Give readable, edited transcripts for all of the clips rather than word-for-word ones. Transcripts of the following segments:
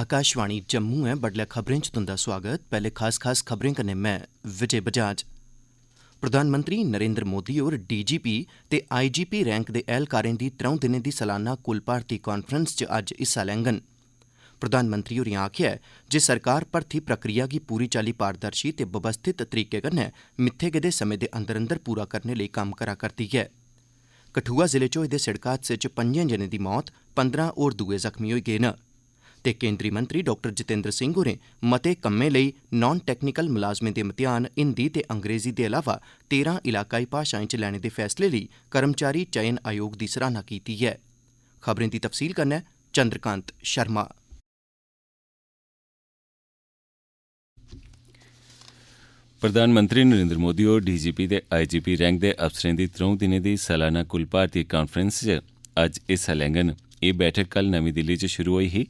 आकाशवाणी जम्मू है। बडलै खबरें च तुंदा स्वागत। पैहले खास खबरें कन्नै मैं विजय बजाज। प्रधानमंत्री नरेंद्र मोदी होर डीजीपी ते आईजीपी रैंक दे ऐह्लकारें दी 3 दिनें दी सलाना कुल भारती कांफ्रेंस च अज्ज हिस्सा लैङन। प्रधानमंत्री होरें आखेआ ऐ जे सरकार भर्थी प्रक्रिया गी पूरी चाल्ली पारदर्शी ते व्यवस्थित तरीके कन्नै मित्थे गेदे समें दे अंदर अंदर पूरा करने लेई कम्म करा करदी ऐ। कठुआ जिले च होए दे सड़क हादसे च 5 जनें दी मौत, 15 होर दुए जख्मी होई गे न। ते केंद्री मंत्री डॉक्टर जितेंद्र सिंह होरें मते कम्में लेई नॉन टैक्नीकल मुलाजमें दे इम्तिहान हिंदी ते अंग्रेजी दे अलावा 13 इलाकाई भाषाएं च लैने दे फैसले लेई कर्मचारी चयन आयोग दी सराहना कीती ऐ। खबरें दी तफसील कन्नै चंद्रकांत शर्मा। प्रधानमंत्री नरेंद्र मोदी होर डीजीपी ते आईजीपी रैंक दे अफसरें दी 3 दिनें दी सालाना कुल भारती कांफ्रेंस च अज्ज हिस्सा लैङन। एह् बैठक कल नमीं दिल्ली च शुरू होई ही।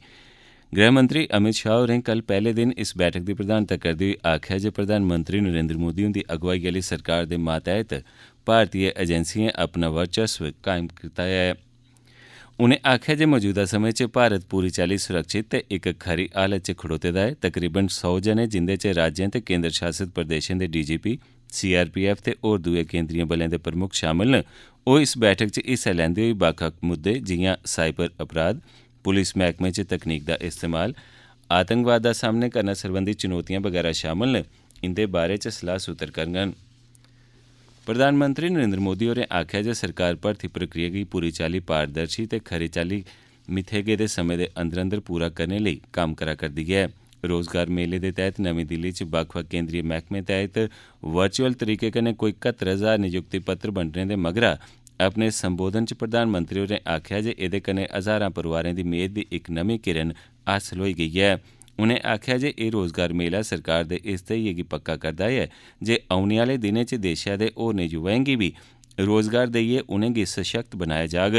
गृहमंत्री अमित शाह होरें कल पैह्ले दिन इस बैठक दी प्रधानता करदे होई आखेआ जे प्रधानमंत्री नरेंद्र मोदी हुंदी अगुवाई आह्ली सरकार दे मातैह्त भारतीय एजेंसिएं अपना वर्चस्व कायम कीता ऐ। उनें आखेआ जे मौजूदा समें च भारत पूरी चाल्ली सुरक्षित ते इक खरी हालत च खड़ोते दा ऐ। तकरीबन 100 जने जिंदे च राज्यें ते केंद्र शासित प्रदेशें दे डीजीपी, सीआरपीएफ ते होर दुए केंद्रीय बलें दे प्रमुख शामल न। ओह् इस बैठक च हिस्सा लैंदे होई बक्ख-बक्ख मुद्दे जिआं साइबर अपराध, पुलिस मैह्कमे च तकनीक दा इस्तेमाल, आतंकवाद दा सामना करना सरबंधी चुनौतियां बगैरा शामल न, इंदे बारे च सलाह सूत्र करङन। प्रधानमंत्री नरेंद्र मोदी होरें आखेआ जे सरकार भर्थी प्रक्रिया गी पूरी चाल्ली पारदर्शी ते खरी चाल्ली मित्थे गेदे समें दे अंदर अंदर पूरा करने लेई कम्म करा करदी ऐ। रोजगार मेले दे तैह्त नमीं दिल्ली च बक्ख-बक्ख केंद्रीय मैह्कमें तैह्त वर्चुअल तरीके कन्नै कोई 71,000 नियुक्ति पत्र बंडने दे मगरा अपने संबोधन च प्रधानमंत्री होरें आखेआ जे एह्दे कन्नै हज़ारां परोआरें दी मेद दी इक नमीं किरण हासल होई गेई ऐ। उनें आखेआ जे एह् रोजगार मेला सरकार दे इस ध्येइये गी पक्का करदा ऐ जे औने आह्ले दिनें च देशै दे होरनें युवाएं गी बी रोजगार देइयै उनेंगी सशक्त बनाया जाग।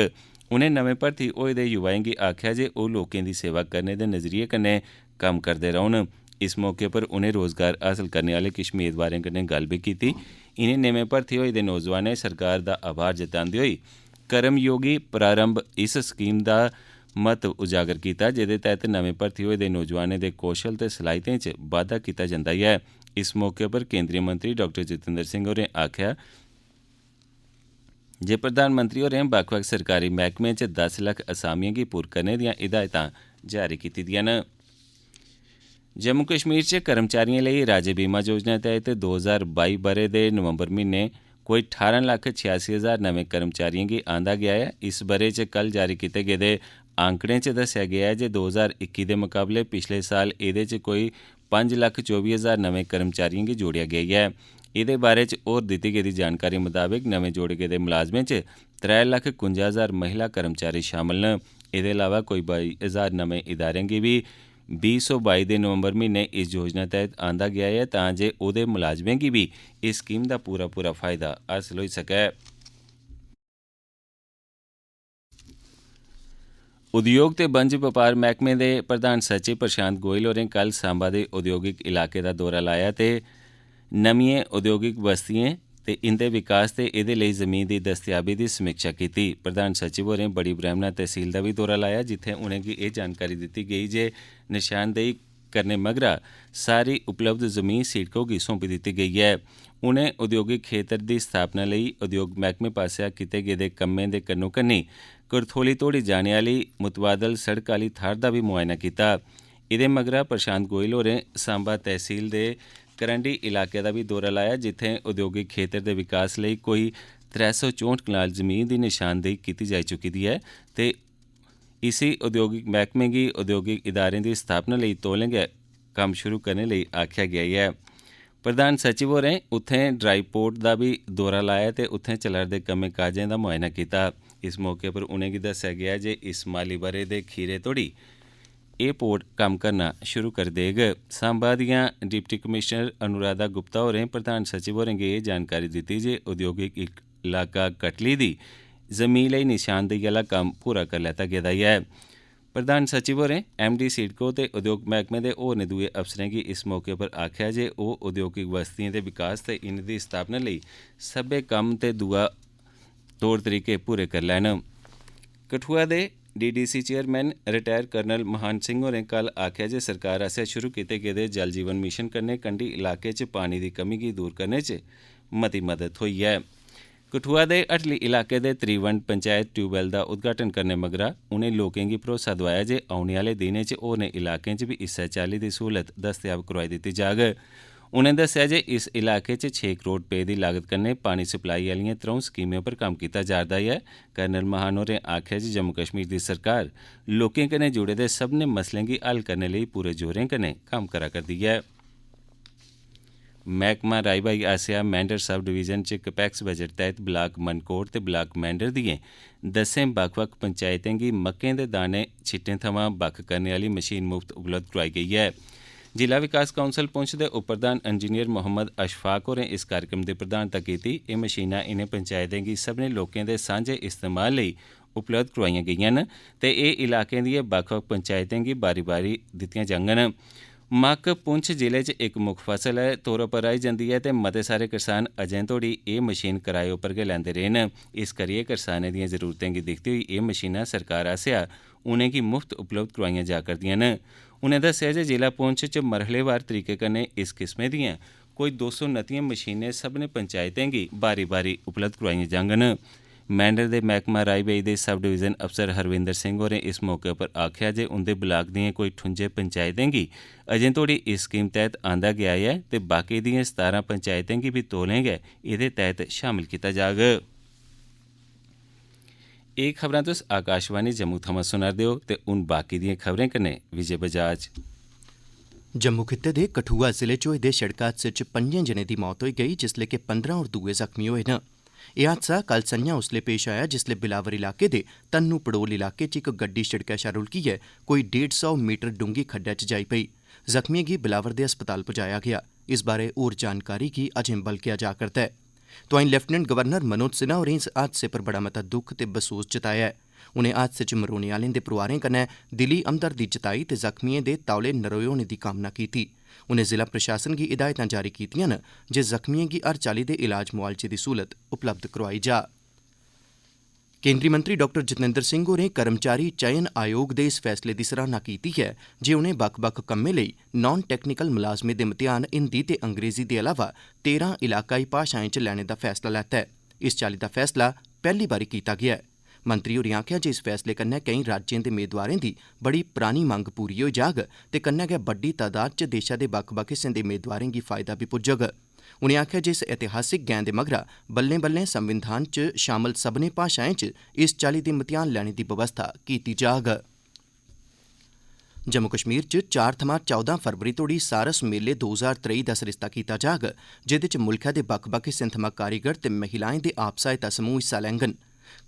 उनें नमें भर्थी होए दे युवाएं गी आखेआ जे ओह् लोकें दी सेवा करने दे नजरिये कन्नै कम्म करदे रौह्न। इस मौके पर उनें रोजगार हासल करने आह्ले किश मेदवारें कन्नै गल्ल बी कीती। इनें नमें भर्थी होए दे नौजवानें सरकार दा आभार जतांदे होई कर्मयोगी प्रारंभ इस स्कीम दा महत्व उजागर कीता, जेह्दे तैह्त नमें भर्थी होए दे नौजवानें दे कौशल ते सलाहितें च बाद्दा कीता जंदा ऐ। इस मौके पर केंद्रीय मंत्री डॉक्टर जितेंद्र सिंह होरें आखेआ जे प्रधानमंत्री होरें बक्ख-बक्ख सरकारी मैह्कमें च 10 लक्ख असामिएं गी पुर करने दिआं हिदायतां जारी कीती दिआं न। जम्मू कश्मीर च कर्मचारिएं लेई राज्य बीमा योजना तैह्त 2022 ब'रे दे नवंबर म्हीने कोई 18,86,000 नमें कर्मचारिएं गी आंदा गेआ ऐ। इस ब'रे च कल जारी कीते गेदे आंकड़ें च दस्सेआ गेआ ऐ जे 2021 दे मुकाबले पिछले साल एह्दे च कोई 5,24,000 नमें कर्मचारिएं गी जोड़ेआ गेआ ऐ। एह्दे बारे च होर दित्ती गेदी जानकारी मताबक नमें जोड़े गेदे मुलाजमें च 3,51,000 महिला कर्मचारी शामल न। एह्दे अलावा कोई 22,000 नमें इदारें गी बी 2022 दे नवंबर म्हीने इस योजना तैह्त आंदा गेआ ऐ तां जे ओह्दे मुलाजमें गी बी इस स्कीम दा पूरा फायदा हासल होई सकै। उद्योग ते बंज बपार मैह्कमे दे प्रधान सचिव प्रशांत गोयल होरें कल सांबा दे उद्योगिक इलाके दा दौरा लाया ते नमिएं उद्योगिक बस्तिएं ते इंदे विकास ते एह्दे लेई जमीन दी दस्तयाबी दी समीक्षा कीती। प्रधान सचिव होरें बड़ी ब्रैह्मणा तैह्सील दा बी दौरा लाया, जित्थें उनेंगी एह् जानकारी दित्ती गेई जे निशानदेही करने मगरा सारी उपलब्ध जमीन सिडको गी सौंपी दित्ती गेई ऐ। उनें उद्योगिक खेतर दी स्थापना लेई उद्योग मैह्कमे पासेआ कीते गेदे कम्में दे कन्नो कन्नी करथोली तोड़ी जाने आह्ली मुतबादल सड़क आह्ली थाह्र दा बी मुआयना कीता। एह्दे मगरा प्रशांत गोयल होरें सांबा तैह्सील दे करंडी इलाके दा बी दौरा लाया, जित्थें उद्योगिक खेतर दे विकास लेई कोई 364 कनाल जमीन दी निशानदेही कीती जाई चुकी दी ऐ ते इसी उद्योगिक मैह्कमे गी उद्योगिक इदारें दी स्थापना लेई तौले गै कम्म शुरू करने लेई आखेआ गेआ ऐ। प्रधान सचिव होरें उत्थें ड्राई पोर्ट दा बी दौरा लाया ते उत्थें चला'रदे कम्में काजें दा मुआयना कीता। इस मौके पर उनेंगी दस्सेआ गेआ जे इस माली ब'रे दे खीरे तोड़ी एह् पोर्ट कम्म करना शुरू करी देग। सांबा दियां डिप्टी कमिशनर अनुराधा गुप्ता होरें प्रधान सचिव होरें गी एह् जानकारी दित्ती जे उद्योगिक इलाका कटली दी जमीन लेई निशानदेही आह्ला कम्म पूरा करी लैता गेदा ऐ। प्रधान सचिव होरें एमडी सिडको ते उद्योग मैह्कमे दे होरनें दुए अफसरें गी इस मौके पर आखेआ जे ओह् उद्योगिक बस्तिएं दे विकास ते इनेंदी स्थापना लेई सब्बै कम्म ते दूआ तौर तरीके पूरे करी लैन। कठुआ दे डीडीसी चेयरमैन रिटायर कर्नल महान सिंह होरें कल आखेआ जे सरकार आसेआ शुरू कीते गेदे जल जीवन मिशन कन्नै कंढी इलाके च पानी दी कमी गी दूर करने च मती मदद थ्होई ऐ। कठुआ दे हटली इलाके दे त्रिवंड पंचायत ट्यूबवैल दा उद्घाटन करने मगरा उनें लोकें गी भरोसा दोआया जे औने आह्ले दिनें च होरनें इलाकें च बी इस्सै चाल्ली दी सहूलत दस्तयाब करोआई दित्ती जाग। उनें दस्सेआ जे इस इलाके च 6 करोड़ रपेऽ दी लागत कन्नै पानी सप्लाई आह्लिएं 3 स्कीमें पर कम्म कीता जा'रदा ऐ। कर्नल महान होरें आखेआ जे जम्मू कश्मीर दी सरकार लोकें कन्नै जुड़े दे सब्भनें मसलें गी हल करने लेई पूरे जोरें कन्नै कम्म करा करदी ऐ। मैह्कमा राई बाई आसेआ मैंढर सब डिवीजन च कैपेक्स बजट तैह्त ब्लाक मनकोट ते ब्लाक मैंढर दिएं 10 बक्ख-बक्ख पंचायतें गी मक्कें दे दाने छिट्टें थमां बक्ख करने आह्ली मशीन मुफ्त उपलब्ध करोआई गेई ऐ। जिला विकास काउंसल पुंछ दे उप प्रधान इंजीनियर मोहम्मद अशफाक होरें इस कार्यक्रम दी प्रधानता कीती। एह् मशीनां इनें पंचायतें गी सब्भनें लोकें दे सांझे इस्तेमाल लेई उपलब्ध करोआइयां गेईआं न ते एह् इलाकें दिएं बक्ख-बक्ख पंचायतें गी बारी-बारी दित्तियां जाङन। मक्क पुंछ जिले च इक मुक्ख फसल दे तौर पर राही जंदी ऐ ते मते सारे करसान अजें तोड़ी एह् मशीन कराए उप्पर गै लैंदे रेह् न। इस करियै करसानें दिएं जरूरतें गी दिक्खदे होई एह् मशीनां सरकार आसेआ उनेंगी मुफ्त उपलब्ध करोआइयां जा करदियां न। उनें दस्सेआ जे जिला पुंछ च मरहलेवार तरीके कन्नै इस किस्मै दियां कोई 229 मशीनें सब्भनें पंचायतें गी बारी-बारी उपलब्ध करोआइयां जाङन। मैंढर दे मैह्कमा राई बाई दे सब डिवीजन अफसर हरविंदर सिंह होरें इस मौके पर आखेआ जे उंदे ब्लाक दिएं कोई 58 पंचायतें गी अजें तोड़ी इस स्कीम तैह्त आंदा गेआ ऐ ते बाकी दिएं 17 पंचायतें गी बी तौलें गै एह्दे तैह्त शामल कीता जाग। एह् खबरां तुस आकाशवाणी जम्मू थमां सुना'रदे ओ ते हून बाकी दिएं खबरें कन्नै विजय बजाज। जम्मू खित्ते दे कठुआ जिले च होए दे सड़क हादसे च 5 जनें दी मौत होई गई जिसलै कि 15 होर दूए जख्मी होए न। एह् हादसा कल संझां उसलै पेश आया जिसलै बिलावर इलाके दे तन्नू पड़ोल इलाके च इक गड्डी सड़कै शा रुलकियै कोई 150 मीटर डूंह्गी खड्डै च जाई पेई। जख्मियें गी बिलावर दे अस्पताल पजाया गेआ। इस बारै होर जानकारी गी अजें बलगेआ जा करदा ऐ। तोआईं लेफ्टिनेंट गवर्नर मनोज सिन्हा होरें इस हादसे पर बड़ा मता दुख ते बसोस जताया ऐ। उनें हादसे च मरोने आह्लें दे परोआरें कन्नै दिली हमदर्दी जताई ते जख्मियें दे तौले नरोए होने दी कामना कीती। उनें जिला प्रशासन गी हिदायतां जारी कीतियां न जे जख्मियें गी हर चाल्ली दे इलाज मुआलजे दी सहूलत उपलब्ध करोआई जा। केंद्री मंत्री डॉ जितेंद्र सिंह होरें कर्मचारी चयन आयोग दे इस फैसले दी सराहना कीती है जे उनें बक्ख-बक्ख कम्में लेई नॉन टैक्नीकल मुलाजमें दे मतेयान हिंदी ते अंग्रेजी दे अलावा 13 इलाकाई भाषाएं च लैने दा फैसला लैता है। इस चाल्ली दा फैसला पैह्ली बारी कीता गेआ ऐ। मंत्री होरें आखेआ जे इस फैसले कन्नै केईं राज्यें दे मेदवारें दी बड़ी परानी मंग पूरी होई जाग ते कन्नै गै बड्डी तादाद च देशा दे बक्ख-बक्ख हिस्सें दे मेदवारें गी फायदा बी पुज्जग। उनें आखेआ जे इस ऐतिहासिक गैं दे मगरा बल्लें-बल्लें संविधान च शामल सब्भनें भाषाएं च इस चाल्ली दे मतेयान लैने दी बवस्था कीती जाग। जम्मू कश्मीर च 4 थमां 14 फरवरी तोड़ी सारस मेले 2023 दा सरिस्ता कीता जाग जेह्दे च मुल्खै दे बक्ख-बक्ख हिस्सें थमां कारीगर ते महिलाएं दे आप सहायता समूह हिस्सा लैङन।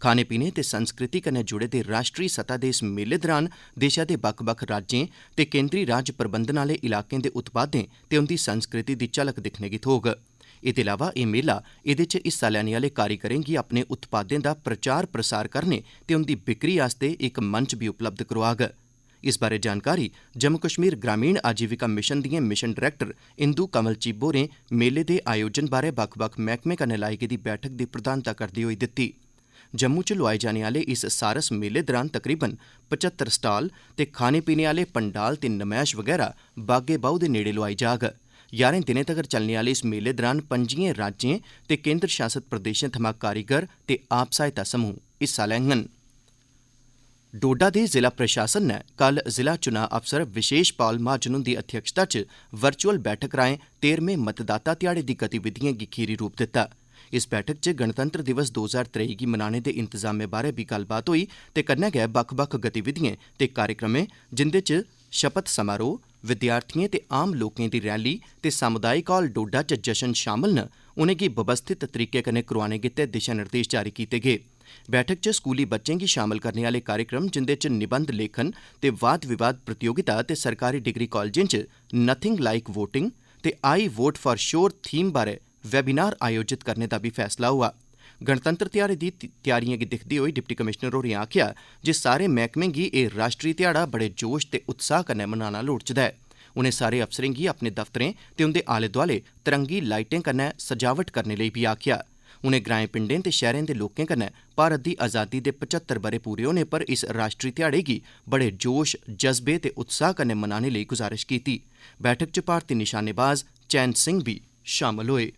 खाने पीने ते संस्कृति कन्नै जुड़े दे राष्ट्री सतह दे इस मेले दौरान देशा दे बक्ख-बक्ख राज्यें ते केंद्री राज प्रबंधन आह्ले इलाकें दे उत्पादें ते उंदी संस्कृति दी झलक दिक्खने गी थ्होग। एह्दे अलावा एह् मेला एह्दे च हिस्सा लैने आह्ले कारीगरें गी अपने उत्पादें दा प्रचार प्रसार करने ते उंदी बिक्री आस्तै इक मंच बी उपलब्ध करोआग। इस बारै जानकारी जम्मू कश्मीर ग्रामीण आजीविका मिशन दिएं मिशन डायरैक्टर इंदू कमल चिब होरें मेले दे आयोजन बारै बक्ख-बक्ख मैह्कमें कन्नै लाई गेदी बैठक दी प्रधानता करदे होई दित्ती। जम्मू च लोआए जाने आह्ले इस सारस मेले दौरान तकरीबन 75 स्टाल ते खाने पीने आह्ले पंडाल ते नमैश वगैरा बागे बाहू दे नेड़े लोआई जाग। 11 दिनें तगर चलने आह्ले इस मेले दौरान 5 राज्यें ते केंद्र शासित प्रदेशें थमां कारीगर ते आप सहायता समूह हिस्सा लैङन। डोडा दे जिला प्रशासन ने कल जिला चुनां अफसर विशेष पाल महाजन हुंदी अध्यक्षता च वर्चुअल बैठक राएं 13वें मतदाता ध्याड़े दी गतिविधिएं गी खीरी रूप दित्ता। इस बैठक च गणतंत्र दिवस 2023 गी मनाने दे इंतजामें बारै बी गल्लबात होई ते कन्नै गै बक्ख-बक्ख गतिविधिएं ते कार्यक्रमें जिंदे च शपथ समारोह, विद्यार्थिएं ते आम लोकें दी रैली ते सामुदायिक हाल डोडा च जश्न शामल न, उनेंगी व्यवस्थित तरीके कन्नै करोआने गित्तै दिशा निर्देश जारी कीते गे। बैठक च स्कूली बच्चें गी शामल करने आह्ले कार्यक्रम जिंदे च निबंध लेखन ते वाद विवाद प्रतियोगिता ते सरकारी डिग्री कालजें च नथिंग लाइक वोटिंग ते आई वोट फॉर श्योर थीम बारै वेबिनार आयोजित करने दा बी फैसला होआ। गणतंत्र ध्याड़े दी त्यारियें गी दिक्खदे होई डिप्टी कमिशनर होरें आखेआ जे सारे मैह्कमें गी एह् राष्ट्री ध्याड़ा बड़े जोश ते उत्साह कन्नै मनाना लोड़चदा ऐ। उनें सारे अफसरें गी अपने दफ्तरें ते उंदे आले दोआले तरंगी लाइटें कन्नै सजावट करने लेई बी आखेआ। उनें ग्राएं पिंडें ते शैहरें दे लोकें कन्नै भारत दी आज़ादी दे 75 ब'रे पूरे होने पर इस राष्ट्री ध्याड़े गी बड़े जोश, जज्बे ते उत्साह कन्नै मनाने लेई गुजारिश कीती। बैठक च भारती निशानेबाज चैन सिंह बी शामल होए।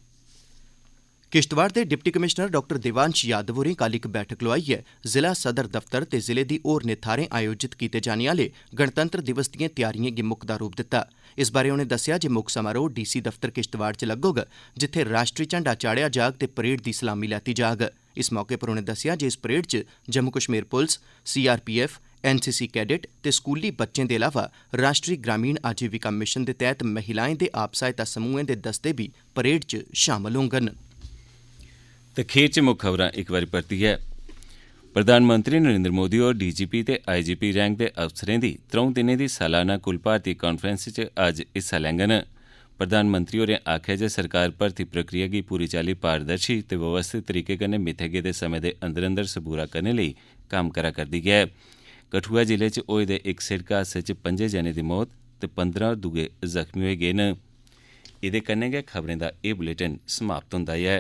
किश्तवाड़ दे डिप्टी कमिशनर डॉ देवांश यादव होरें कल इक बैठक लोआइयै जिला सदर दफ्तर ते जिले दी होरनें थाह्रें आयोजित कीते जाने आह्ले गणतंत्र दिवस दिएं तैयारिएं गी मुक्कदा रूप दित्ता। इस बारै उनें दस्सेआ जे मुक्ख समारोह डीसी दफ्तर किश्तवाड़ च लग्गोग, जित्थें राष्ट्री झंडा चाढ़ेआ जाग ते परेड दी सलामी लैती जाग। इस मौके पर उनें दस्सेआ जे इस परेड च जम्मू कश्मीर पुलस, सीआरपीएफ, एनसीसी कैडेट ते स्कूली बच्चें दे अलावा राष्ट्री ग्रामीण आजीविका मिशन दे तैह्त महिलाएं दे आप सहायता समूहें दे दस्ते बी परेड च शामल होङन। ते खेच च मुक्ख खबरां इक बारी परतियै। प्रधानमंत्री नरेंद्र मोदी होर डीजीपी ते आईजीपी रैंक दे अफसरें दी 3 दिनें दी सालाना कुल भारती कांफ्रेंस च अज्ज हिस्सा लैङन। प्रधानमंत्री होरें आखेआ जे सरकार भर्थी प्रक्रिया गी पूरी चाल्ली पारदर्शी ते व्यवस्थित तरीके कन्नै मित्थे गेदे समें दे अंदर अंदर सबूरा करने लेई कम्म करा करदी ऐ। कठुआ जिले च होए दे इक सिड़क हादसे च 5 जनें दी मौत ते 15 दूए जख्मी होई गे न। एह्दे कन्नै गै खबरें दा एह् बुलेटिन समाप्त होंदा ऐ।